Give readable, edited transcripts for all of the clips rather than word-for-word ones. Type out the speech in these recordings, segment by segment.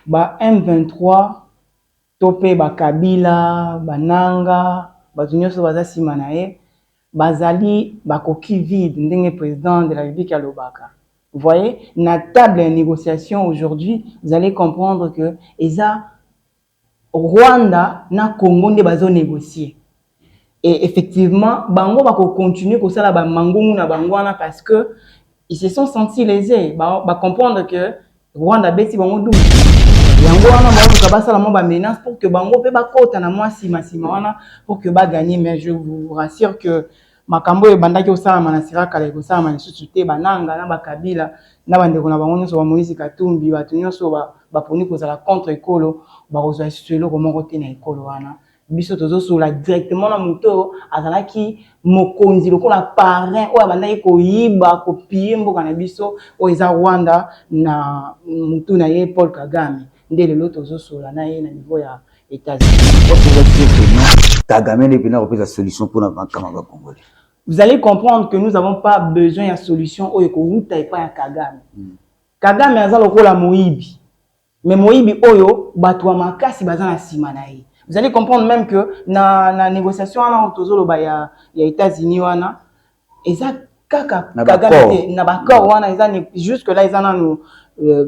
ba M23 topé ba Kabila bananga bato nyonso baza sima na ye bazali bakoki vide ndenge président de la République ya lobaka. Vous voyez, na table de négociation aujourd'hui, vous allez comprendre que eza Rwanda na Congo nde bazo négocier. Et effectivement, bango bako continuer ko sala ba mangungu na bangwana parce que ils se sont sentis lésés. Ba comprendre que Rwanda beti bango dum. Yango wana ba ka basala mo ba menace pour que bango pe ba kota na moi sima wana pour que ba gagner, mais je vous rassure que makambo e bandaki osala manasira kala ko sala manisusu te bananga na ba Kabila na bandeko na bango nyonso ba Moïse Katumbi bato nyonso ba poni ko sala contre ekolo ba kozwa suelo ko moko te na ekolo wana biso tozo sula directement na moto azalaki mokonzi lokola parrain oyo bandaki koyiba kopie mboka na biso oyo eza Rwanda na mutu na ye Paul Kagame nde lelo tozo sula na ye na niveau ya États-Unis. Kagame n'est pas la solution pour la Kamanga Congolais. Vous allez comprendre que nous n'avons pas besoin de solution oyo kouta et pas ya Kagame. Kagame aza lokola Moïbi. Mais Moïbi oyo batwa makasi baza na sima na ye. Vous allez comprendre même que na négociation wana tozolo ba ya États-Unis wana eza kaka Kagame na bakor wana eza jusque là eza na nous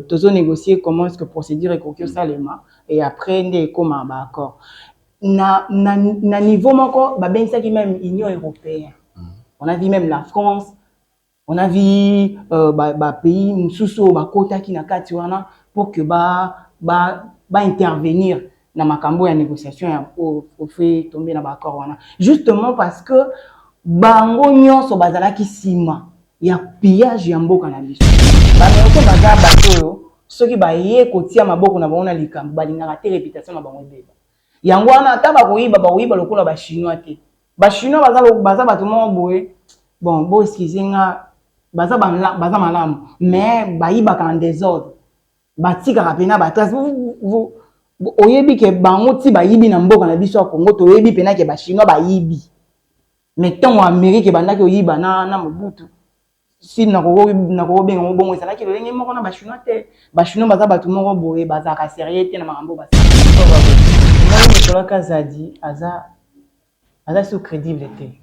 tozo négocier comment est-ce que procédure et kokyo salema et après ndé koma ba accord. Na niveau moko ba bensaki même Union européenne. On a vu même la France, on a vu pays mususu ba kota ki na kati wana pour que ba intervenir na makambo ya négociation ya au fait tomber na ba accord wana. Justement parce que bango nyonso bazalaki sima ya pillage ya mboka na biso. Ba nyonso baza bato soki ba ye kotia maboko na bango na likambo balingaka te réputation na bango beba. Yango wana ata bakoyiba lokola ba chinois te. Ba chinois baza bato mo boye. Bon, bon excusez-moi, baza malamu, mais bayiba en désordre. Batika rapena batas vous oyebi ke bango ti bayibi na mboka na biso Congo to oyebi pena ke ba chinois bayibi. Mais tant en Amérique bandaki oyiba na mobutu. Si na ko benga mo bongo ezala ki lolenge moko na ba chinois te. Ba chinois baza bato moko boye baza ka sérieux te na makambo basa. Moi Nicolas Kazadi aza sous crédibilité.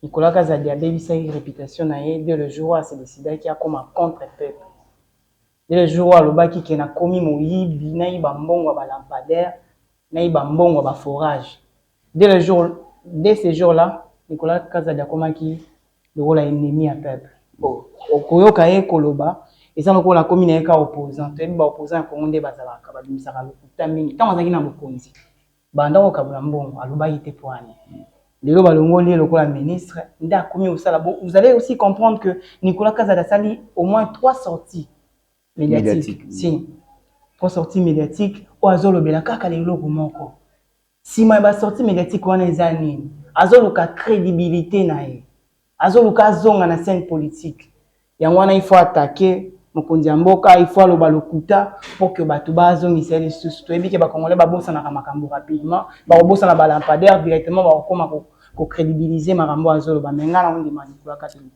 Nicolas Kazadi a dévissé une réputation dès le jour où il s'est décidé qu'il y a comme un contre-peuple. Dès le jour où il a commis Moïbi, il a mbongo ba lampadaire, il a mbongo ba forage. Dès ces jours-là, Nicolas Kazadi a commis le rôle ennemi à peuple. Okoyo kaye koloba, et ça nous la commune est opposant. Tu es opposant pour on débat la kabadi misara le kutamini. Tant on a gagné un bokonzi. Banda au kabula mbongo, aluba yite poani. Lelo balongoli lokola ministre nda komi osala bon. Vous allez aussi comprendre que Nicolas Kazadi sali au moins 3 sorties médiatiques. Si 3 sorties médiatiques o azolo bela kaka lelo komoko. Si ma ba sortie médiatique wana ezani azolo ka crédibilité na ye. Azolo ka zonga na scène politique. Yango wana il faut attaquer mokonzi ya mboka, il faut loba lokuta pour que bato bazongisa les sous to ebike ba congolais ba bossa na makambo rapidement ba bossa na ba lampadaire directement ba koma ko crédibiliser makambo azolo ba menga na on demande kwa katolika.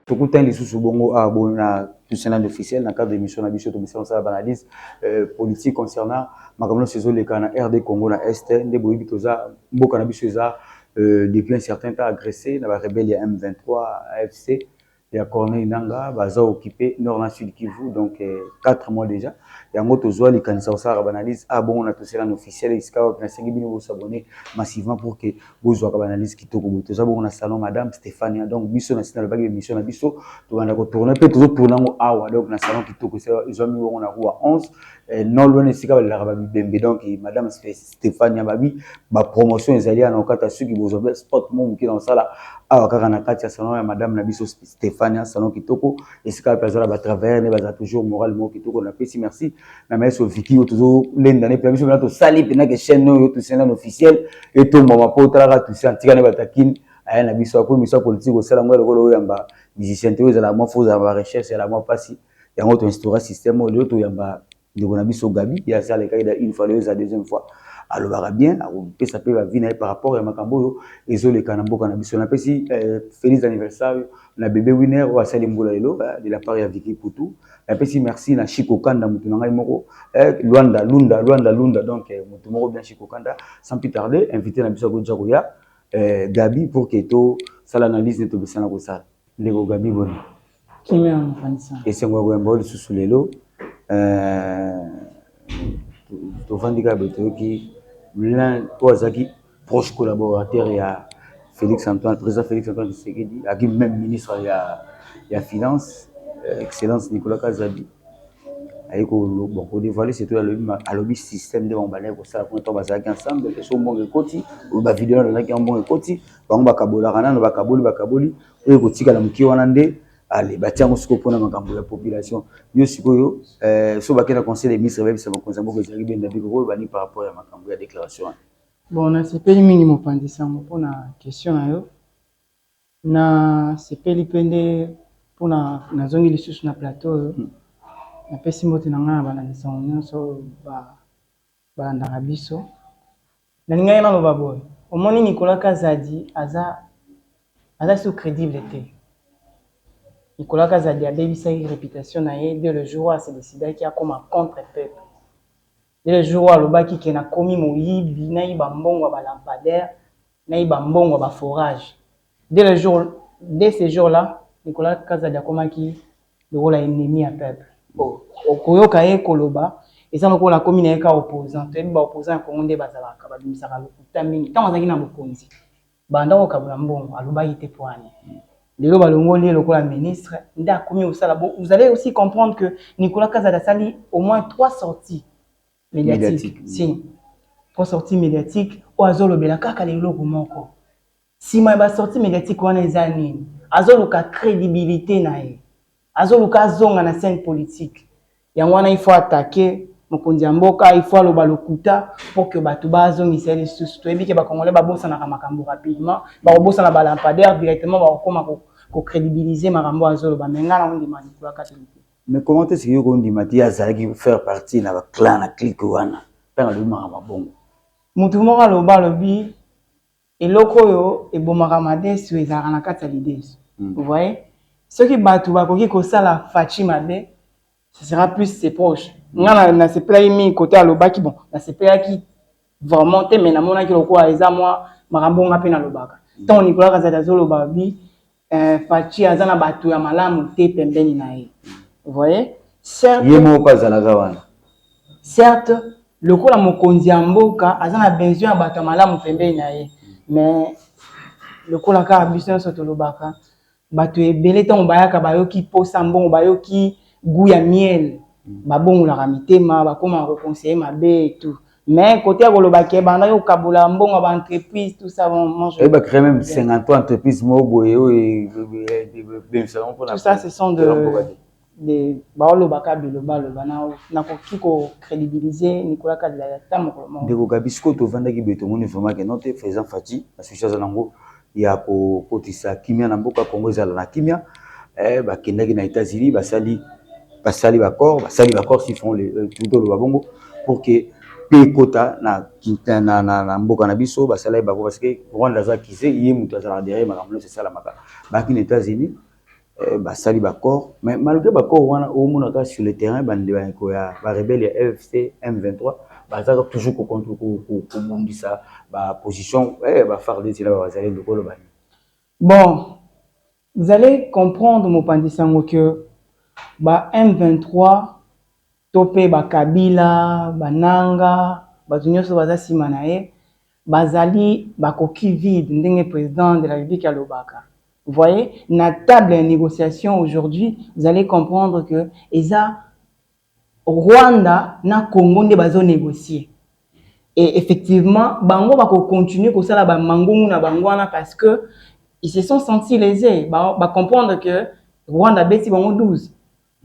Tout les sous bongo à bona tout sénat officiel dans le cadre de mission na biso to mission ça analyse politique concernant makambo saison le kana RD Congo na Est nde boyibi toza mboka na biso za depuis un certain temps agressé na ba rebelle ya M23 AFC et à Corneille Nanga baza occupé nord na sud Kivu donc 4 mois déjà et en moto zoa les kanisa ça analyse ah bon on a tout sénat officiel iska na sengi bino vous s'abonner massivement pour que vous zoa analyse kitoko boto za bon na salon madame Stéphanie donc biso na sina le bague mission na biso to banda ko tourner peut toujours tourner awa donc na salon kitoko c'est ils ont mis on a roi 11 non loin de Sika la Bembe donc madame Stéphanie Babi ba promotion ezali na okata suki bozo sport mon qui dans ça là awakaka na kati ya salon ya madame Nabiso Stéphanie salon kitoko et Sika pezala ba travers ne ba toujours moralement kitoko na pesi merci na meso Vicky toujours l'année puis biso na to sali pena que chaîne no to chaîne officiel et to mama potala to sentika ne batakine aya na biso ko miso politique au sala ngolo ko yamba musicien te ezala mo faut avoir recherche la mo pasi yango to instaurer système au to yamba de Bonabiso Gabi, il y a ça les cas une fois la deuxième fois. Alors va bien, on ça peut venir par rapport à Makambo et zo les Kanambo Cannabis. On appelle si feliz anniversaire la bébé winner ou à Salimbola de la part de Vicky Poutou. On appelle si merci na Chico Kanda Mutunanga Moko, Luanda donc Mutumoro bien Chico Kanda sans plus tarder inviter na biso Godjagoya Gabi pour que to ça l'analyse de to bisana ko ça. Lego Gabi bon. Qui met en France. Et c'est moi Wembo sous lelo tovandika betoki l'un toazaki proche collaborateur ya Félix Antoine président Félix Antoine Tshisekedi aki même ministre ya finance excellence Nicolas Kazabi ayiko bon pour dévoiler c'est tout à lobby système de bombalé pour ça pour to bazaki ensemble et so mbongo koti ou ba vidéo na ki mbongo koti bango bakabola kana no bakaboli oyo kotika la muki wana nde allez batiango siko pona makambo ya population yo sikoyo so bakena conseil des ministres même ça bakonza mboko ezali bien dabi ko bani par rapport à makambo ya déclaration bon na sepeli mingi mopandisa mpona question na yo na sepeli pende pona nazongi lisusu na plateau na pesi mbote na nga bana lisango nyonso balandaka biso nalingai naloba boye omoni Nicolas Kazadi aza sous crédible te Nicolas Kazadi a bébé une réputation dès le jour où il s'est décidé qu'il y a comme un contre-peuple. Dès le jour où il a commis Moïbi, il a bambon ou lampadaire, il a bambon ou forage. Dès ces jours-là, Nicolas Kazadi a commis le rôle ennemi à peuple. Au Koyoka et Koloba, et ça nous la commune est opposant. Tu es opposant à Congo de Bazalaka, Babimisaka, Tamini, tant que tu as un Bokonzi. Bandao Kabulambon, Aluba était poigné. Le ministre, vous allez aussi comprendre que Nicolas Kazadi Sali au moins 3 sorties médiatiques. Si, 3 sorties médiatiques. Ou Azolo Belaka Lelo Moko. Si ma sortie médiatique on est années, Azolo ka crédibilité nae. Azolo ka zonga na scène politique. Yangwana il faut attaquer mokonzi mboka, il faut le balokuta pour que batuba zongisa les sous. Tu es bien que ba congolais ba bossa na makambo rapidement, ba bossa na balampadaire directement ba koma ko crédibiliser makambo azolo ba menga na ndima Nicolas Kazadi. Mais comment est-ce que vous ndimati azalaki faire partie na ba clan na clique wana tanga le makambo bongo mutu moko aloba lobi eloko yo ebomaka madesu ezalaka na kati ya lidesu. Vous voyez ceux qui batu bakoki kosala fachi mabe ce sera plus ses proches. Nga na sepela mi côté alobaki bon na sepela qui vraiment te mais na mona ki loko eza moi makambo nga pe na lobaka tant Nicolas Kazadi azoloba bi fachi azana batu ya malamu te pembeni na ye. Vous voyez certes yemo pas zalaga wana certes le ko la mokonzi ya mboka azana besoin batu ya malamu pembeni na ye mais le ko la ka biso soto lobaka batu ebele tant bayaka bayoki posa mbongo bayoki goût ya miel babongo la mitema bakoma ko conseiller mabe et tout mais côté à kolobaki banda yo kabula mbongo ba entreprise tout ça vont manger et ba créer même 50 entreprises moboyo et tout ça ce sont de baolo bakabelo balo bana na ko crédibiliser Nicolas Kazadi tamo ko mo de ko gabisko to vanda ki beto moni vraiment que notre faisant fati association nango ya ko kotisa kimia na mboka Congo ezala na kimia ba kendaki na États-Unis basali bakor s'ils font tout le babongo pour que pekota na mboka na biso basala bako parce que Rwanda za kise yé mutu azala derrière makambo c'est ça la maka baki na États-Unis basali bakor mais malgré bakor wana au monde sur le terrain bande ko ya ba rebelle ya FC M23 bazaka toujours ko contre ko mondisa ba position ba farder c'est là bazali lokolo bani. Bon, vous allez comprendre mon pandisango que ba M23 topé ba Kabila ba Nanga ba tunyoso baza simanae bazali ba coquille vide ndenge président de la République ya Lobaka. Vous voyez, na table de négociation aujourd'hui, vous allez comprendre que eza Rwanda na Congo nde bazo négocier. Et effectivement, bango va continuer comme ça là, mangongu na bangwana parce que ils se sont sentis lésés. Ba comprendre que Rwanda beti bango 12.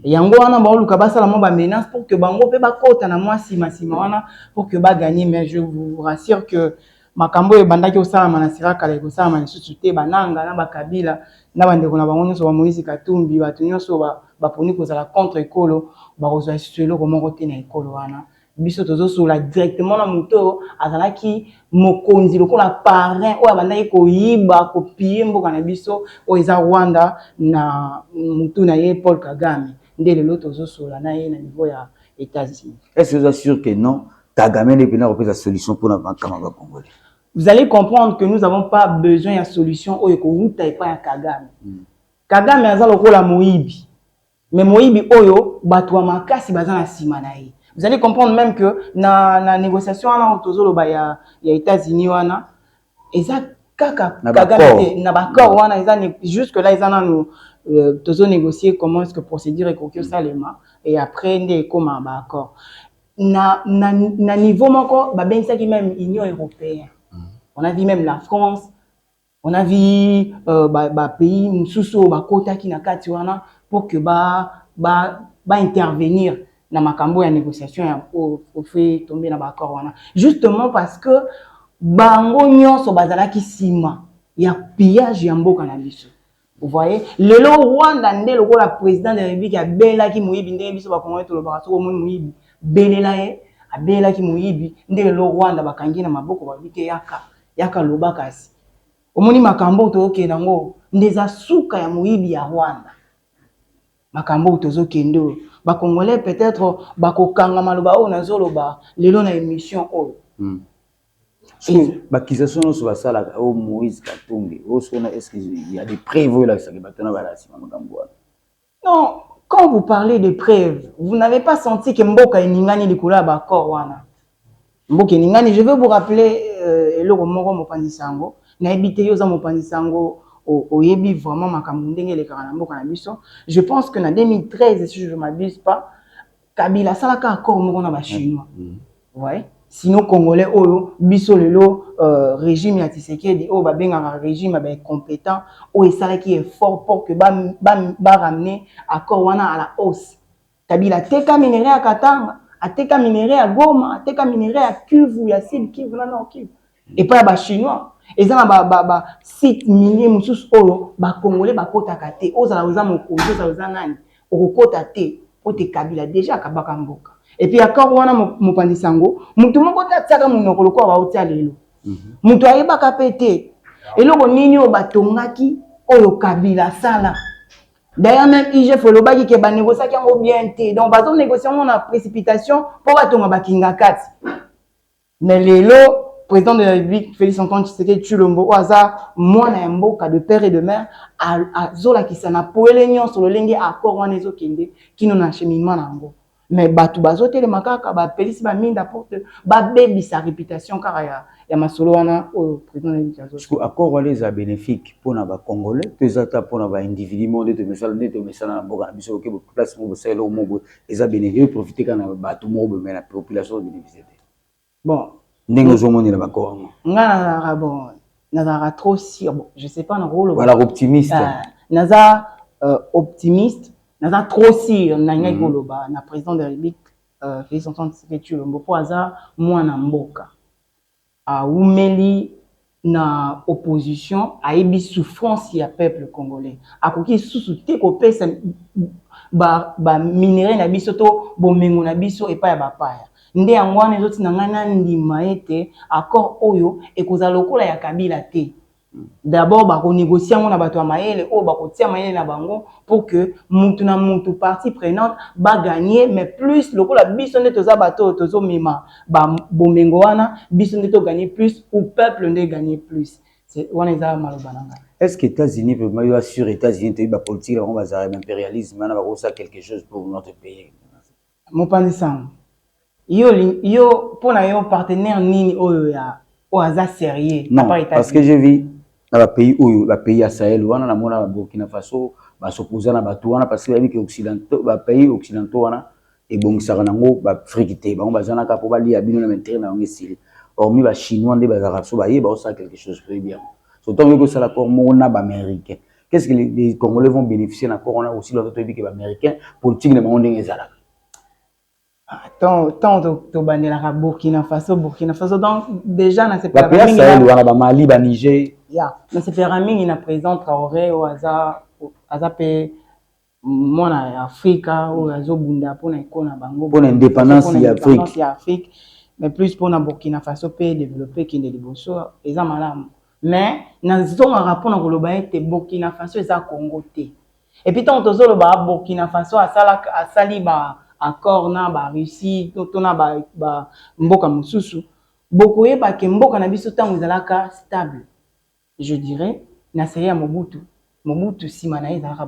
Yango wana ba luka ba sala mo ba menace pour que bango pe ba kota na moi sima wana pour que ba gagner. Mais je vous rassure que makambo e bandaki osala manasira kala ko sala manisusu te bananga na bakabila na bandeko na bango nyonso ba Moïse Katumbi bato nyonso ba poni ko sala contre ekolo ba kozwa suelo ko moko te na ekolo wana. Biso tozo sola directement na muto azalaki mokonzi lokola parrain o abandaki ko yiba ko piller mboka na biso o eza Rwanda na mutu na ye Paul Kagame ndele lo tozo sola na ye na niveau ya États-Unis. Est-ce que vous êtes sûr que non Kagame n'est pas la solution pour la Kamanga congolais? Vous allez comprendre que nous n'avons pas besoin de solution au Yoko pas à Kagame. Kagame a lokola Moïbi. Mais Moïbi oyo batwa makasi bazana simanaï. Vous allez comprendre même que na négociation en autozolo ba ya États-Unis wana eza kaka Kagame na bakor wana eza jusque là ils en nous tozo négocier comment est-ce que procédure et kokyo salema et après ndé comme ba accord. Na niveau moko ba bensaki même Union européenne. On a vu même la France, on a vu pays mususu ba kota ki na kati wana pour que ba intervenir na makambo ya négociation ya au fait tomber na ba accord wana. Justement parce que bango nyonso bazala ki sima ya pillage ya mboka na biso. Vous voyez, lelo Rwanda ndé lokola président de la République a bela ki moyibi ndé biso ba Congolais to lo ba so mo moyibi belela ye a bela ki moyibi ndé lelo Rwanda bakangi na maboko ba bike yaka lobakasi. Omoni makambo toke nango ndeza suka ya moyibi ya Rwanda. Makambo tozo kendo ba Congolais peut-être ba kokanga maloba o nazoloba lelo na émission o. L'accusation sur la salle au Moïse Katumbi, est-ce qu'il y a des preuves là, non, quand vous parlez de preuves, vous n'avez pas senti que Mboka et Ningani Likula Bakor wana. Mboka et Ningani, je veux vous rappeler le Romoro Mopandisango, na habité yoza Mopandisango au Yebi vraiment Makamundenge le Karanamboka na biso. Je pense que en 2013, si je ne m'abuse pas, Kabila Salaka accord Mokona ba chinois. Ouais. Sinon Congolais oyo biso lelo régime ya Tshisekedi o ba benga régime ba compétent o esala qui est fort pour que ba ramener accord wana à la hausse. Kabila teka minerai à Katanga, ateka minerai à Goma, ateka minerai à Kivu ya Sud Kivu na Nord Kivu. Et pas ba chinois. Ezana ba site minier mususu oyo ba Congolais ba kota kate ozala oza mokonzi oza nani okokota te o te Kabila déjà kabaka mboka. Et puis accord wana mopandisango mutu moko tatsaka munoko lokwa ba utia lelo mutu ayeba kapete eloko nini o batongaki oyo Kabila sala d'ailleurs même IGF lobaki ke ba négocier yango bien té donc bazo négocier on a précipitation pour batonga bakinga kati mais lelo président de la République Félix Antoine Tshisekedi Tshilombo oaza mwana ya mboka de père et de mère azola kisana poele nyonso lolenge accord wana ezokende kino na cheminement nango. Mais batu bazote le makaka ba pelisi ba minda porte ba baby sa réputation car ya masolo wana au président de l'État. Parce que accord wala est bénéfique pour na ba congolais, tezata pour na ba individu monde de mesala na boka biso ke place mo selo au mo eza bénéfique profiter kana batu mo mais la population bénéficier. Bon, ndenge zo moni na ba ko ngana bon nazara trop sûr bon, je sais pas na rôle voilà optimiste. Naza optimiste. Naza trop sûr na ngai koloba na président de la République Félix Antoine Tshisekedi Tshilombo po aza mwana mboka a umeli na opposition ayebi souffrance ya peuple congolais akoki susu te ko pesa ba minerai na biso to bomengo na biso epa ya bapaya nde yango wana ezoti na ngai na ndima ete accord oyo ekozala lokola ya Kabila te. D'abord, bah, on négocie on a bateau à maïle, oh bah, on tient maïle na bango pour que mutu na mutu partie prenante va gagner, mais plus le coup la bisonne de toza bateau tozo mima bah bomengoana bisonne to gagner plus ou peuple ne gagner plus. C'est on est à malobananga. Est-ce que États-Unis peut me sur États-Unis tu as politique on va avoir impérialisme on va ça quelque chose pour notre pays. Mon pandisang. Yo pour na yo partenaire nini oyo ya o aza sérieux. Non, parce que je vis dans le pays à Sahel, on a Burkina Faso, s'opposer à Batouana parce que les occidentaux, pays occidentaux, et bon ça rango ba frikité ba on bazana ka po ba li abino na intérêt na ngi siri hormis ba chinois ndé bazara so ba yeba ça quelque chose très bien surtout que ça l'accord mona ba américain qu'est-ce que les Congolais vont bénéficier encore on a aussi l'autre pays que ba américain politique de monde ezala tant to bandela Burkina Faso donc déjà na la place ça est ba Mali ba Niger ya na se faire mingi na président Traoré au hasard pe mona Afrika ou azo bunda pour na ikona bango pour l'indépendance ya Afrique mais plus pour na Burkina Faso pe développer qui ne liboso eza malamu mais na zonga rapport na koloba ete Burkina Faso eza Congo te et puis tant tozo lo ba Burkina Faso asali ba accord na ba Russie to na ba mboka mususu boko yeba ke mboka na biso tango ezalaka stable je dirais na série ya Mobutu sima na ezalaka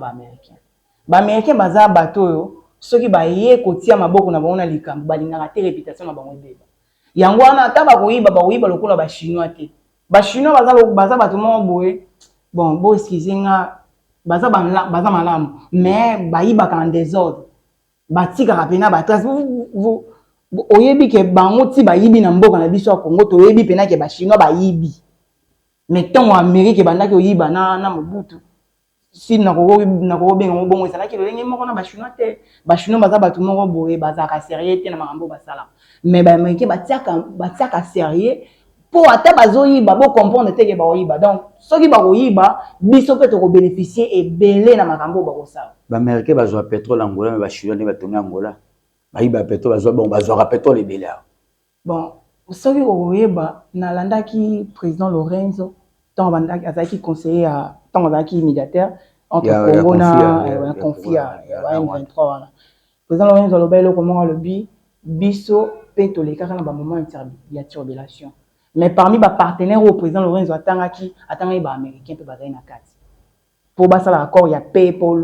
ba américain baza bato yo soki ba ye kotia maboko na bango na likambo balingaka te réputation na bango ebeba yango wana ata bakoyiba lokola ba chinois te ba chinois baza bato moko boye bon bo excusez nga baza malamu mais bayibaka en désordre batikaka pena ba trace oyebi ke bango ti bayibi na mboka na biso ya Congo toyebi pena ke ba chinois bayibi mais tant Amérique bandaki oyiba na Mobutu si na ko benga mo bongo ezalaki lolenge moko na ba chinois te ba chinois baza bato moko boye bazaka sérieux te na makambo basala mais ba américain batiaka sérieux pour ata bazoyiba bo comprendre te ke baoyiba donc soki bakoyiba biso pe to ko bénéficier ebele na makambo bakosala ba américain bazwa pétrole Angola mais ba chinois ne batonga Angola bayiba pétrole bazwa pétrole ebele bon soki koyeba na landaki président Lorenzo tant bandaki azaki conseiller à tant azaki médiateur entre Congo na conflit à M23 wana président Lorenzo lobelo comment le biso pe to les na ba moment ya turbulation mais parmi ba partenaires au président Lorenzo atangaki ba américain pe bazai na kati pour basa l'accord ya paix pour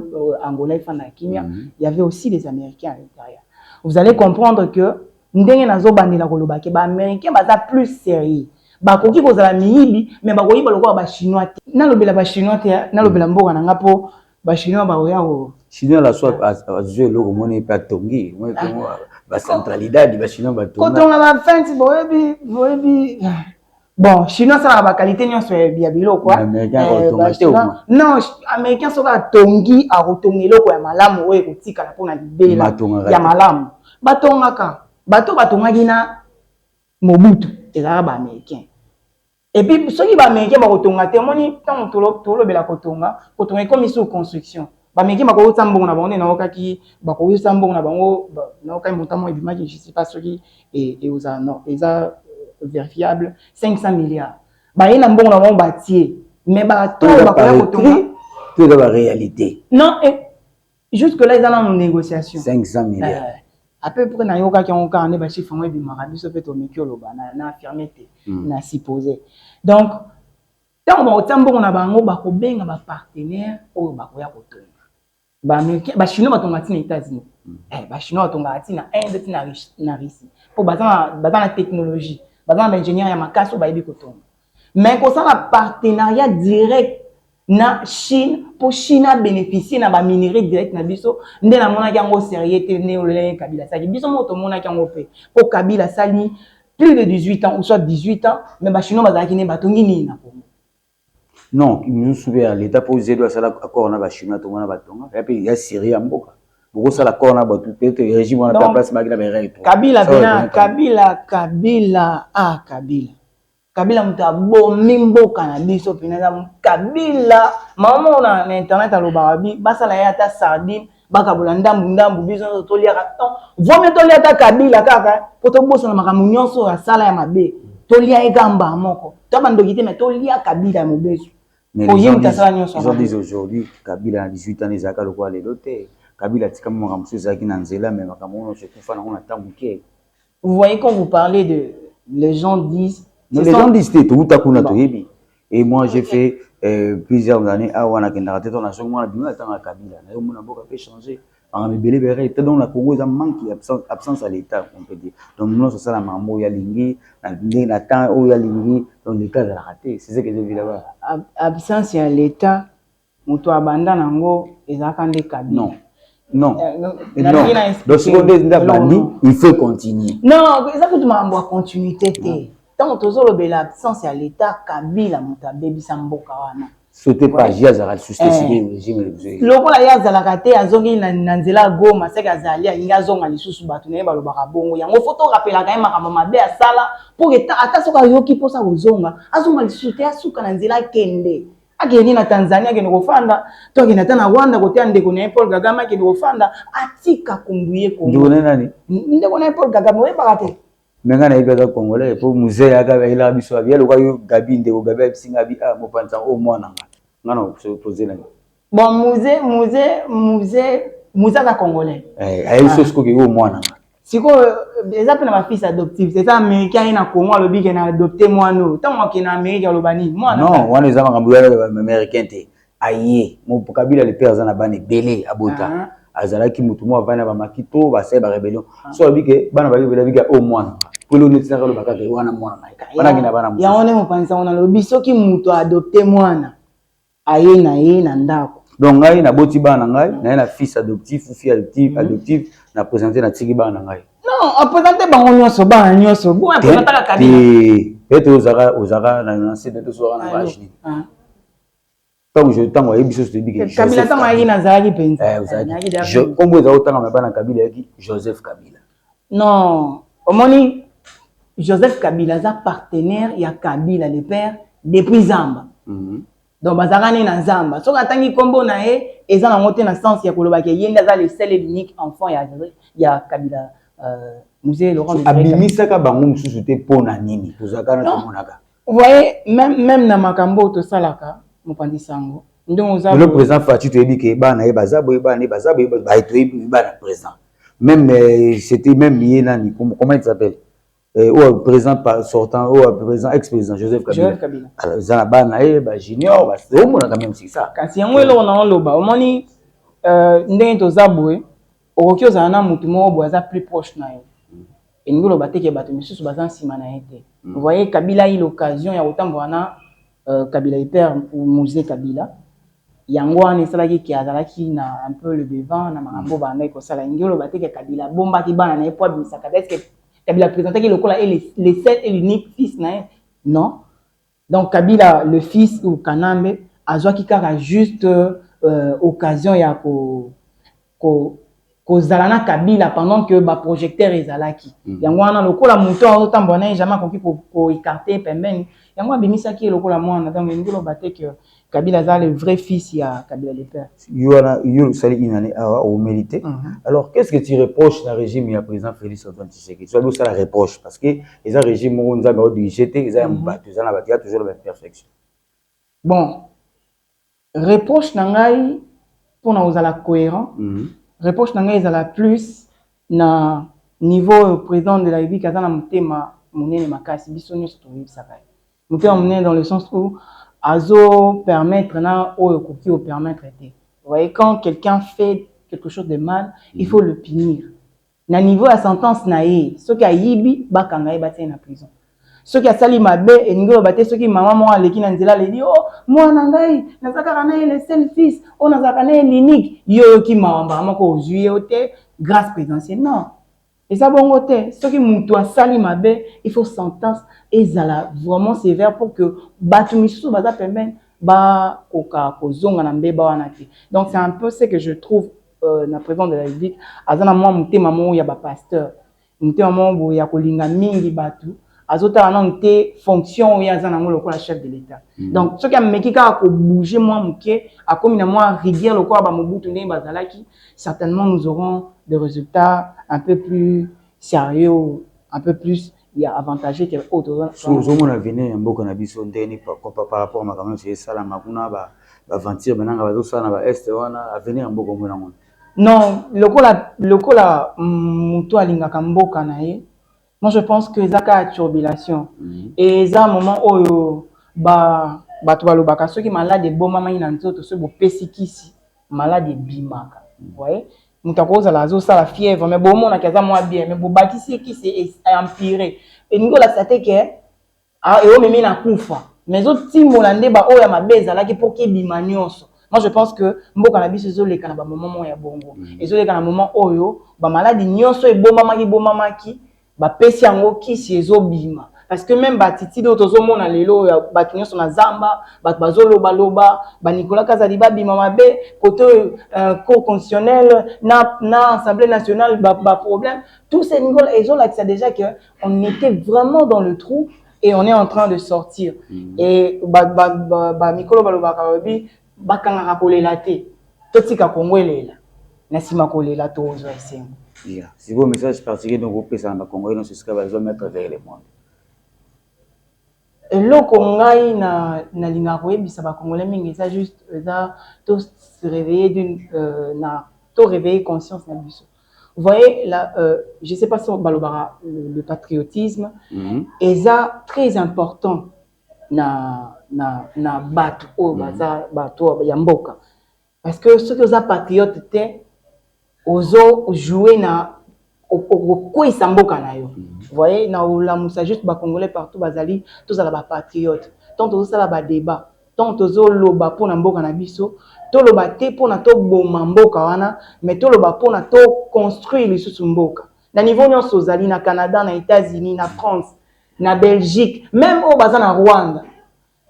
Angola fana Kenya il y avait aussi des américains à l'intérieur vous allez comprendre que ndenge nazo bandela koloba ke ba américain baza plus sérieux bakoki kozala miyibi mais bakoyiba lokola ba chinois te nalobela ba chinois te nalobela mboka na ngapo ba chinois bakoya ko chinois la soit azwe loko moni pa tongi moi ba centralidade ba chinois ba tonga kotonga ba fenti boyebi bon chinois ça ba qualité nyonso ya biloko quoi non américain soka tongi a kotonga eloko ya malamu oyo kotika na pona libela ya malamu batongaka bato batongaki na Mobutu ezala ba américain et puis soki ba américain ba kotonga te moni tant tolobela kotonga comme sous construction ba américain ba ko tsambongo na bango na okaki ba ko tsambongo na bango na okaki montamo ebimaki je sais pas soki et aux non eza vérifiable 500 milliards ba yena mbongo na bango batie mais ba to ba ko kotonga tout est la réalité non et jusque là ils ont une négociation 500 milliards à peu près na yoka ki on ka ne ba chiffre mo bimaka biso pe to mikolo ba na affirmer te na supposer donc tant ba otambo na bango ba ko benga ba partenaire oyo ba ko ya kotonga ba américain ba chinois batonga tina États-Unis ba chinois batonga tina Inde tina na Russie pour bazana technologie bazana ingénieur ya makaso ba yebi kotonga mais ko ça la partenariat direct na Chine pour Chine bénéficier na ba minerai direct na biso nde na mona yango sérieux te ne olé Kabila saki biso moto mona yango pe pour Kabila sali plus de 18 ans ou soit 18 ans mais ba chinois bazaki ne batongi ni na Congo non nous souvient l'état posé doit ça accord na ba chinois to mona batonga et puis il y a Syrie mboka beaucoup ça l'accord na ba tout peut-être régime on a place magna ba Kabila bena Kabila muta bomi mboka na biso pena Kabila maman na internet aloba bi basala ya ta sardine baka bolanda ndambu biso to lia raton vomi to lia ta Kabila kaka poto boso na makamu nyonso ya sala ya mabe to lia egamba moko to bandoki te mais to lia Kabila mobeso pour yim ta sala nyonso ils ont dit aujourd'hui Kabila a 18 ans les aka lokwa le doté Kabila tika mo ramso zaki na nzela mais makamu no se kufa na on attend muke vous voyez quand vous parlez de les gens disent les gens disent tout à coup et moi j'ai fait plusieurs années à wana kenda tete na songo na bima tanga Kabila na yo mona boka peut changer en belé béré était dans la Congo ça manque absence à l'état on peut dire donc nous ça la mambo ya lingi na temps o ya lingi donc l'état de la raté c'est ce que j'ai vu là-bas absence à l'état moto abanda nango ezaka nde Kabila non Non. Donc, ce qu'on dit, il faut continuer. Non, ça peut être continuité. Tant que tu as l'absence à l'État, Kabila, Mutabebi, Samboka. Sauter pas, j'y ai à soutenir le régime. Lokola ya zalakate azongi na nzela goma seka azali inga zonga lisusu batu ne ba lobaka bongo yango photo rappela quand même makambo mabe asala pour que ata soka yoki posa kozonga azonga lisusu te asuka na nzela kende akeni na Tanzania akeni kofanda to akeni na Rwanda kote ndeko na Paul Kagame akeni kofanda atika kumbuye ko ndeko nani ndeko na Paul Kagame we bakate menga na ibeza congolais pour musée ya ka ila biso abia lokwa yo gabi ndeko gabi bisinga bi a mopanza o mwana ngana se poser là bon musée ka congolais ayi sosko ke o mwana siko exemple na ma fils adoptive c'est ça américain na Congo lobi ke na adopter mwana tant moi ke na Amérique lobani mwana non wana za makambo ya américain te aye mo Kabila le père za na bana belé abota azalaki mutu mo avana ba makito ba sai ba rebellion so lobi ke bana ba bika o mwana polo netina ka lobaka ke wana mwana bana kina bana ya one mo panza ona lobi soki mutu adopter mwana aye na ndako donc ngai na boti bana ngai na fils adoptif ou fille adoptive na présenter na tiki bana ngai non présenter bango nyonso bana nyonso bon présenter la Kabila et ozara na c'est de soir na bajini tango yebiso to biki Kabila tango ayi na zalaki penza je kombo za otanga mabana Kabila yaki Joseph Kabila non omoni Joseph Kabila za partenaire ya Kabila le père depuis Zamba donc bazakani na Zamba soki atangi kombo na ye eza na ngote na sens ya koloba ke yenda za le seul et l'unique enfant ya Kabila musée Laurent abimisaka bango mususu te pona nini tozaka na tomonaka vous voyez même na makambo to salaka mopandi sango ndongo za le président Fatou to yebi ke bana ye bazabo bana bazabo ba to yebi bana président même c'était même lié nani comment il s'appelle au président sortant au président ex-président Joseph Kabila alors za bana ba junior ba c'est au moins quand même c'est ça kasi yango elo na loba omoni ndenge to zabwe okoki ozala na mutu moko boye aza plus proche na yo elingi oloba te ke bato misusu baza nsima na ye te vous voyez Kabila a eu l'occasion ya kotambola na Kabila hyper musée Kabila yango wana esalaki ke azalaki na un peu le devant na makambo banda ekosala elingi oloba te ke Kabila bombaki bana na ye po abimisaka est-ce que Kabila présentaki lokola le seul et l'unique fils na ye non donc Kabila le fils ou Kanambe azwaki kaka juste occasion ya kozala na Kabila pendant que ba projecteur ezalaki yango wana lokola muto otambola na jamais koki ko écarter pembeni yango abimisaki lokola mwana donc ngilo bateke Kabila za le vrai fils ya Kabila le père yo sali inane au mérité alors qu'est-ce que tu reproches le régime ya président Félix Antoine Tshisekedi tu as ça la reproche parce que les régime on nous a dirigé ils ont battu ça na toujours la perfection bon reproche nangai pour na ozala cohérent reproche nangai ezala plus na niveau président de la République azana mutema munene makasi biso nyonso toyebisaka mutema munene dans le sens où azo permettre na oyo koki o permettre te vous voyez quand quelqu'un fait quelque chose de mal il faut le punir na niveau ya sentence na ye soki ayibi bakanga ye batie na prison soki asali mabe elingi oloba te soki mama moko aleki na nzela aledi oh mwana ngai nazalaka na ye le seul fils oyo nazalaka na ye l'unique yo oyoki mawamba moko ozwi ye o te grâce présidentielle non eza bongo te soki mutu asali mabe il faut sentence ezala vraiment sévère pour que bato misusu baza pembeni bakoka kozonga na mbeba wana te donc c'est un peu ce que je trouve na président de la République aza na mwa motema moko ya bapasteur motema moko ya kolinga mingi bato azotala nanu te fonction oyo aza nango lokola chef de l'État donc soki ameki kaka kobouge mwa moke akomi na mwa rivière lokola bamobutu ndenge bazalaki certainement nous aurons des résultats un peu plus sérieux un peu plus avantageux que autres ozomona avenir ya mboka na biso ndeni par rapport makambo nyonso esalama kuna baventure benanga bazosala na baeste wana avenir ya mboka omona ngo non lokola moto alingaka mboka na ye moi je pense que ezaka turbulation et eza moment oyo bato balobaka soki malade ebomamai na nzoto soki bopesi kisi malade ebimaka voyez moto akozala azosala fièvre mais bomonaki aza mwa bien mais bobakisi kisi empire elingi olakisa te ke eomemi na kufa mais ezotimola nde baoyo ya mabe ezalaki mpo kebima nyonso Moi, je pense que mboka na biso zo leka na ba moment ya bongo. Ezo leka na moment oyo ba maladie nyonso ebomamaki ba pesi yango kisi ezo bima. Parce que même batiti d'autres mona lelo ya bato nyonso na zamba, bato bazoloba ba Nicolas Kazaliba bima mabe côté cour constitutionnel na Assemblée nationale ba problème. Tous ces niveaux ezo là ça déjà que on était vraiment dans le trou et on est en train de sortir. Et mikolo baloba kabi bakanga kolela te. Totika Congolais na sima kolela to ozo esengo. Yeah. Si vos messages particuliers donc au pesa na Congolais non ce serait besoin mettre vers le monde. Eloko ngai na linga koyebisa ba Congolais mingi ça juste ça to se réveiller to réveiller conscience na biso. Vous voyez là je sais pas si balobara le patriotisme est ça très important na bato o baza bato ya mboka parce que ceux qui sont patriotes té ozo jouer na quoi ils s'emboquent na yo. Vous voyez, na la moussa juste ba Congolais partout bazali, tous à la patriote. Tant tous ça la ba débat, tant tous loba pour na mboka na biso, to loba te pour na to boma mboka wana, mais to loba pour na to construire les sous mboka. Na niveau nyonso zali na Canada, na États-Unis, na France, na Belgique, même au bazan na Rwanda.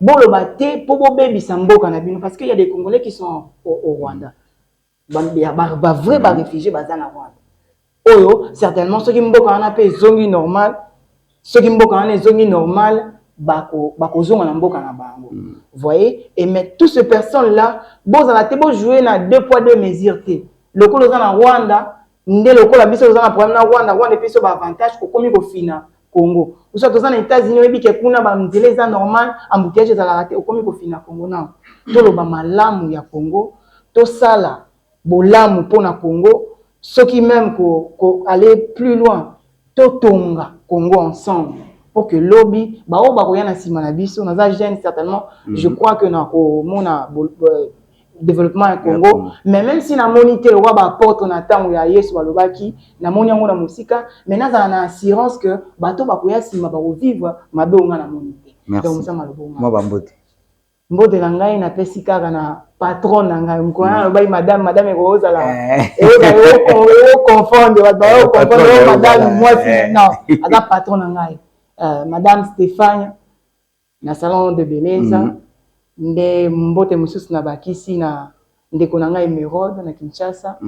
Bon loba te pour bo baby mboka na bino parce qu'il y a des Congolais qui sont au Rwanda. Ba vrai ba réfugiés bazan na Rwanda. Oyo certainement ceux qui mboka na pe zongi normal ceux qui mboka na zongi normal bako zonga na mboka na bango. Vous voyez et mais toutes ces personnes là bozala te bo jouer na deux poids deux mesures te lokolo za na Rwanda nde lokola biso za na problème na Rwanda pe so ba avantage ko komi ko fina Congo ou soit aux États-Unis oyebi ke kuna ba mdele za normal embouteillage za la te ko komi ko fina Congo na to lo ba malamu ya Congo to sala bolamu pona Congo. Ceux qui même aller plus loin, totonga Congo ensemble pour que lobby, ba o ba ko yana sima na biso, na za jeune certainement, je crois que na ko mona développement à Congo, mais même si na monité le wa ba porte na tango ya Yesu balobaki, na moni yango na musika, mais na za na assurance que bato ba ko ya sima ba ko vivre mabe onga na monité. Donc ça malobonga. Moi ba mbote. Mbote na ngai na pesi kaka na patron na ngai mkona lobai madame ekoza la eo confondre ba confondre madame moi non ada patron na ngai madame Stéphane na salon de beleza nde mbote mususu na bakisi na ndeko na ngai Merode na Kinshasa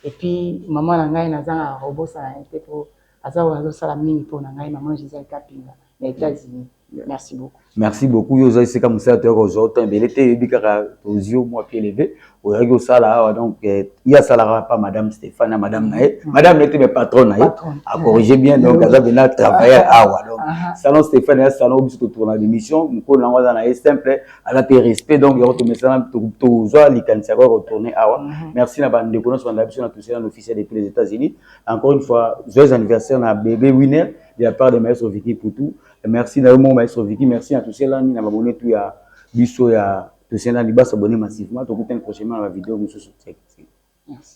et puis maman na ngai nazanga robosa na été pour azawa sala mingi pour na ngai maman Gisèle Kapinga na États-Unis. Merci beaucoup. Merci beaucoup. Yo c'est comme ça tu aujourd'hui mais l'été bikara aux yeux moi pied levé au rego sala donc il y a ça pas madame Stéphane madame Naé madame était mes patron Naé à corriger bien donc ça vient travailler awa donc salon Stéphane est salon où tout tourner l'émission ko na ngwa na simple à la respect donc il y a tout message tout zo li kanisa ko retourner awa merci na bande ko na biso na tout ça officiel depuis les États-Unis encore une fois joyeux anniversaire na bébé winner de la part de maître Vicky Poutou. Merci d'avoir maître Vicky, merci à tous ceux là qui n'ont abonné tout à biso ya tous ceux là qui s'abonner massivement. Donc prochainement la vidéo nous se soutient. Merci.